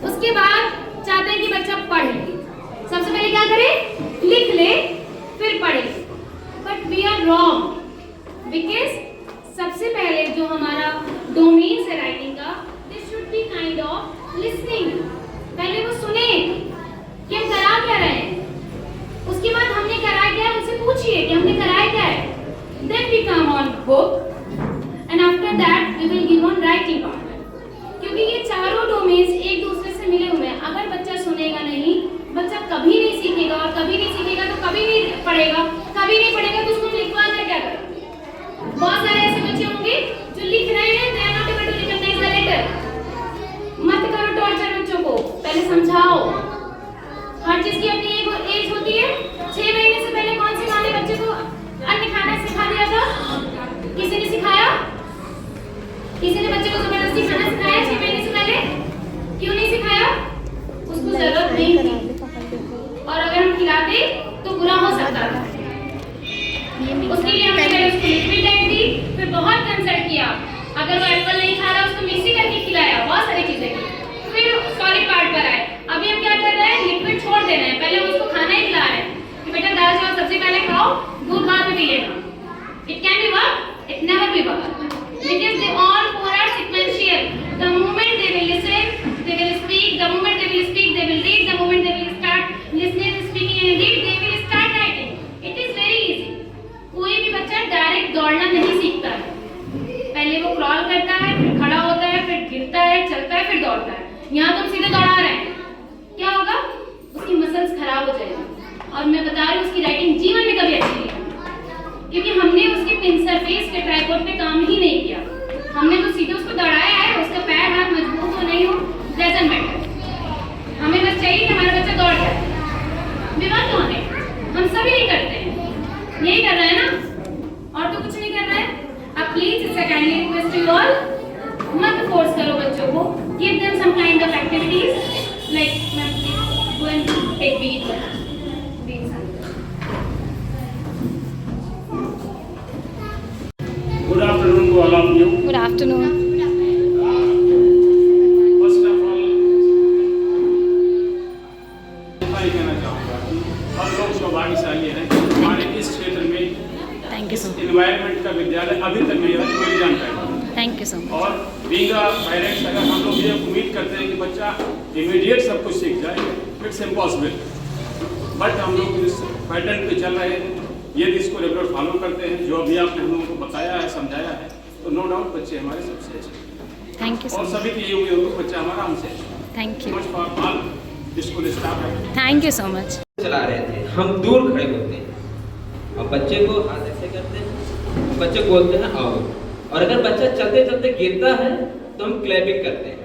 उसके बाद चाहते हैं कि बच्चा पढ़ ले। सबसे पहले क्या करे, लिख ले फिर पढ़े। But we are wrong, because सबसे पहले जो हमारा डोमेन है राइटिंग का, this should be kind of listening. पहले वो सुने कि हम करा क्या रहे हैं, उसके बाद हमने कराया क्या है उनसे पूछिए कि हमने कराया क्या है, then we come on book and after that we will give on writing part। क्योंकि ये चारों डोमेन्स एक दूसरे से मिले हुए हैं। अगर बच्चा सुनेगा नहीं, बच्चा कभी नहीं सीखेगा, और कभी नहीं सीखेगा तो कभी नहीं पढ़ेगा, कभी नहीं पढ़ेगा तो उसको लिखवा कर क्या करेगा। बहुत सारे ऐसे बच्चे होंगे जो लिख रहे हैं, they are not able to recognize the letter। मत करो टॉर्चर बच्चों को, पहले समझाओ। हर चीज की अपनी एक एज होती है। 6 महीने से पहले कौन सी माँ ने बच्चे को अन्य खाना सिखा दिया था? किसी ने सिखाया? किसी ने बच्चे को जबरदस्ती खाना सिखाया 6 महीने से पहले? क्यों नहीं सिखाया? उसको जरूरत नहीं थी, और अगर हम खिलाते तो बुरा हो सकता था। उसके लिए हमने पहले उसको लिक्विड डाइट दी, फिर बहुत कंसल्ट किया। अगर वो एप्पल नहीं खा रहा उसको मिक्सी करके खिलाया, बहुत सारी चीजें की, फिर सॉलिड पार्ट पर आए। अभी हम क्या कर रहे हैं, लिक्विड छोड़ दे रहे हैं। पहले उसको खाना ही खिला रहे हैं कि बेटा दाल चावल सबसे पहले खाओ, दूध बाद में पी लेना। It can be work, it never be work, because they all 4 are sequential। The moment they will listen, they will speak, the moment they will speak, they will read, the moment they will start listening, speaking and read, they will start writing। It is very easy। कोई भी बच्चा direct दौड़ना नहीं सीखता है, पहले वो crawl करता है, फिर खड़ा होता है, फिर गिरता है, चलता है, फिर दौड़ता है। यहाँ तुम सीधे दौड़ा रहे हैं, क्या होगा? उसकी मसल्स खराब हो जाएगी, और मैं बता रही हूँ उसकी राइटिंग जीवन में कभी अच्छी नहीं होगी, क्योंकि हमने उसके पिन सरफेस के ट्राइपॉड पे काम ही नहीं किया। हमने तो सीधे उसको दौड़ाया है, उसका पैर हाथ मजबूत हो नहीं हो, डजंट मैटर। हमें बस चाहिए कि हमारा बच्चा दौड़ जाए। विवाद कौन है? हम सभी नहीं करते हैं, यही कर रहे हैं ना, और तो कुछ नहीं कर रहे हैं। अब please it's a kindly request to all, मत फोर्स करो बच्चों को, give them some kind of activities like ma'am go and take beat. Good afternoon to all of you. Good afternoon. First of all, मैं कहना चाहूँगा कि हम लोग सौभाग्यशाली हैं, हमारे इस क्षेत्र में Thank you so much. Environment का विद्यालय अभी तक नहीं है, कोई जानकारी नहीं। Thank you so much. और बीइंग अ पेरेंट्स, अगर हम लोग ये उम्मीद करते हैं कि बच्चा इमीडिएट सब कुछ सीख जाए, इट्स इम्पॉसिबल। बट हम लोग इस पैटर्न पे चल रहे हैं, यदि इसको रेगुलर फॉलो करते हैं, जो अभी आपने हम लोगों को बताया है, समझाया है, तो नो डाउट बच्चे हमारे सबसे अच्छे। Thank you so और much. सभी की ये उम्मीद होगी बच्चा हमारा हमसे अच्छा। Thank you. Much for all school staff. Thank you so much. चला रहे थे, हम दूर खड़े होते हैं और बच्चे को हाथ ऐसे करते हैं, बच्चे को बोलते हैं आओ, और अगर बच्चा चलते चलते गिरता है तो हम क्लैपिंग करते हैं।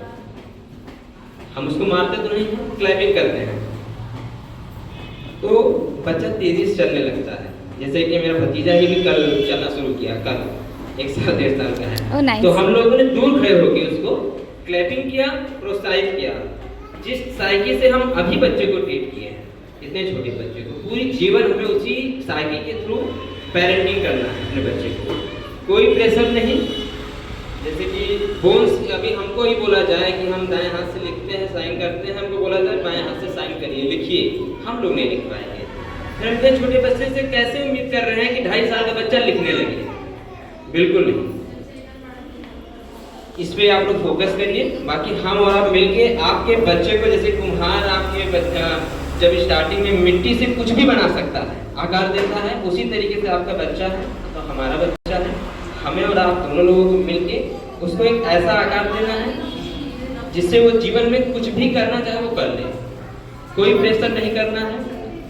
हम उसको मारते तो नहीं हैं, क्लैपिंग करते हैं, तो बच्चा तेजी से चलने लगता है। जैसे कि मेरा भतीजा ही भी कल चलना शुरू किया, कल 1 साल 1.5 साल का है। Oh, nice. तो हम लोगों ने दूर खड़े होकर उसको क्लैपिंग किया, प्रोत्साहित किया। जिस साइकिल से हम अभी बच्चे को ट्रीट किए हैं, इतने छोटे बच्चे को, पूरी जीवन हमें उसी साइकिल के थ्रू पेरेंटिंग करना है अपने बच्चे को, कोई प्रेशर नहीं। जैसे कि बोन्स, अभी हमको ही बोला जाए कि हम दाएं हाथ से लिखते हैं, साइन करते हैं, हमको बोला जाए बाएं हाथ से साइन करिए, लिखिए, हम लोग नहीं लिख पाएंगे। फिर हम इतने छोटे बच्चे से कैसे उम्मीद कर रहे हैं कि 2.5 साल का बच्चा लिखने लगे? बिल्कुल नहीं। इस पे आप लोग फोकस करिए। बाकी हम और आप मिलके आपके बच्चे को, जैसे कुम्हार आपके बच्चा जब स्टार्टिंग में मिट्टी से कुछ भी बना सकता है, आकार देता है, उसी तरीके से आपका बच्चा है तो हमारा बच्चा है। हमें और आप दोनों लोगों को मिलके उसको एक ऐसा आकार देना है जिससे वो जीवन में कुछ भी करना चाहे वो कर ले, कोई प्रेशर नहीं करना है।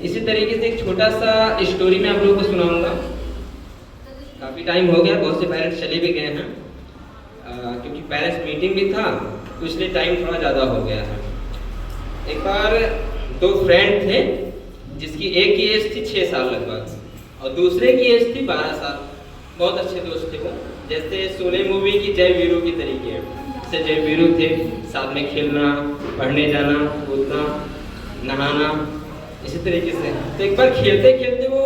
इसी तरीके से एक छोटा सा स्टोरी मैं आप लोगों को सुनाऊंगा। काफ़ी टाइम हो गया, बहुत से पेरेंट्स चले भी गए हैं, क्योंकि पेरेंट्स मीटिंग भी था तो इसलिए टाइम थोड़ा ज़्यादा हो गया है। एक बार 2 फ्रेंड थे, जिसकी एक की एज थी 6 साल लगभग और दूसरे की एज थी 12 साल। बहुत अच्छे दोस्त थे वो, जैसे शोले मूवी की जय वीरू की तरीके से जय वीरू थे, साथ में खेलना, पढ़ने जाना, कूदना, नहाना, इसी तरीके से। तो एक बार खेलते खेलते वो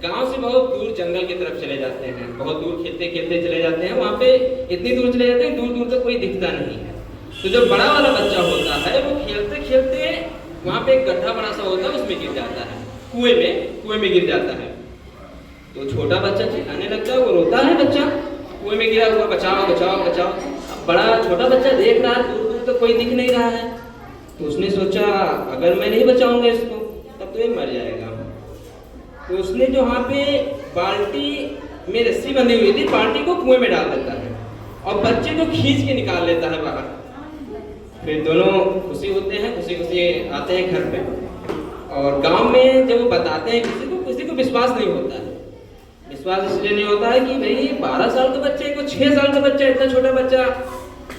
गांव से बहुत दूर जंगल की तरफ चले जाते हैं, बहुत दूर खेलते खेलते चले जाते हैं। वहाँ पे इतनी दूर चले जाते हैं, दूर दूर तक कोई दिखता नहीं है, तो जो बड़ा वाला बच्चा होता है वो खेलते खेलते वहाँ पे एक गड्ढा बड़ा सा होता है, उसमें गिर जाता है, कुएं में गिर जाता है। तो छोटा बच्चा चिल्लाने लगता है, वो रोता है, बच्चा कुएं में गिरा हुआ, बचाओ बचाओ बचाओ। अब बड़ा छोटा बच्चा देख रहा है, दूर दूर तक कोई दिख नहीं रहा है, तो उसने सोचा अगर मैं नहीं बचाऊंगा इसको तब तो ये मर जाएगा। तो उसने जो वहाँ पे बाल्टी में रस्सी बंधी हुई थी, बाल्टी को कुएं में डाल देता है और बच्चे को खींच के निकाल लेता है बाहर। फिर दोनों खुशी होते हैं, खुशी खुशी आते हैं घर पे। और गांव में जब वो बताते हैं किसी को विश्वास नहीं होता है। विश्वास इसलिए नहीं होता है कि भाई 12 साल के बच्चे को 6 साल का बच्चा, इतना छोटा बच्चा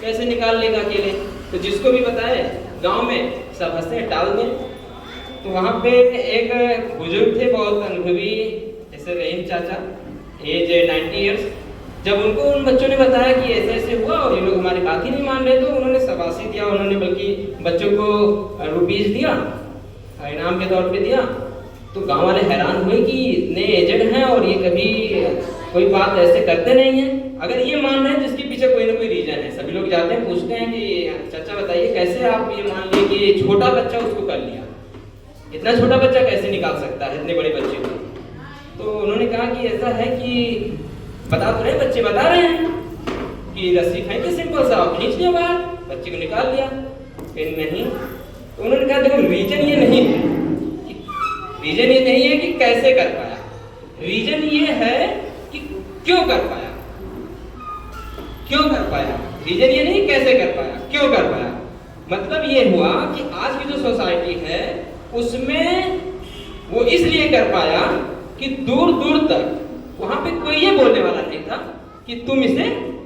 कैसे निकाल लेगा अकेले। तो जिसको भी बताए गांव में सब हंसते टाल दें। तो वहाँ पे एक बुजुर्ग थे बहुत अनुभवी, जैसे रहीम चाचा, एज 90 इयर्स। जब उनको उन बच्चों ने बताया कि ऐसे ऐसे हुआ और ये लोग हमारी बात ही नहीं मान रहे, तो उन्होंने शाबाशी दिया, उन्होंने बल्कि बच्चों को रुपीज दिया, इनाम के तौर पे दिया। तो गांव वाले हैरान हुए कि इतने एजेड हैं और ये कभी कोई बात ऐसे करते नहीं हैं। अगर ये मान रहे हैं जिसके पीछे कोई ना कोई रीजन है। सभी लोग जाते हैं, पूछते हैं कि चाचा बताइए कैसे आप ये मान लिए कि छोटा बच्चा उसको कर लिया, इतना छोटा बच्चा कैसे निकाल सकता है इतने बड़े बच्चे को। तो उन्होंने कहा कि ऐसा है कि बता तो रहे, बच्चे बता रहे हैं कि रस्सी फेंके सिंपल सा, खींच लिया बाहर, बच्चे को निकाल लिया। फिर नहीं, तो उन्होंने कहा देखो रीजन ये नहीं है, रीजन ये नहीं है कि कैसे कर पाया, रीजन ये है कि क्यों कर पाया, क्यों कर पाया। रीजन ये नहीं कैसे कर पाया, क्यों कर पाया। मतलब ये हुआ कि आज की जो सोसाइटी है उसमें वो इसलिए कर पाया कि दूर दूर तक वहां पे कोई ये बोलने वाला नहीं था कि तुम इसे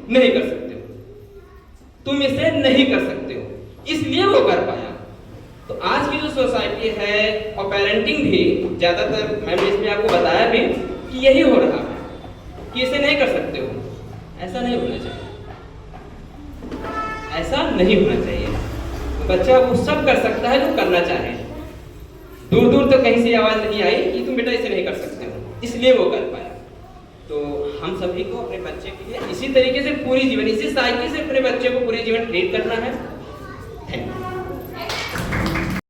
नहीं कर सकते हो, तुम इसे नहीं कर सकते हो, इसलिए वो कर पाया। तो आज की जो सोसाइटी है और पेरेंटिंग भी ज्यादातर, मैंने इसमें आपको बताया भी कि यही हो रहा है कि इसे नहीं कर सकते हो। ऐसा नहीं होना चाहिए, ऐसा नहीं होना चाहिए। तो बच्चा वो सब कर सकता है जो करना चाहे। दूर दूर तक कहीं से आवाज नहीं आई कि तुम बेटा इसे नहीं कर सकते हो, इसलिए वो कर पाया। तो हम सभी को अपने बच्चे के लिए इसी तरीके से पूरी जीवन, इसी साइकिल से अपने बच्चे को पूरे जीवन ट्रीट करना है।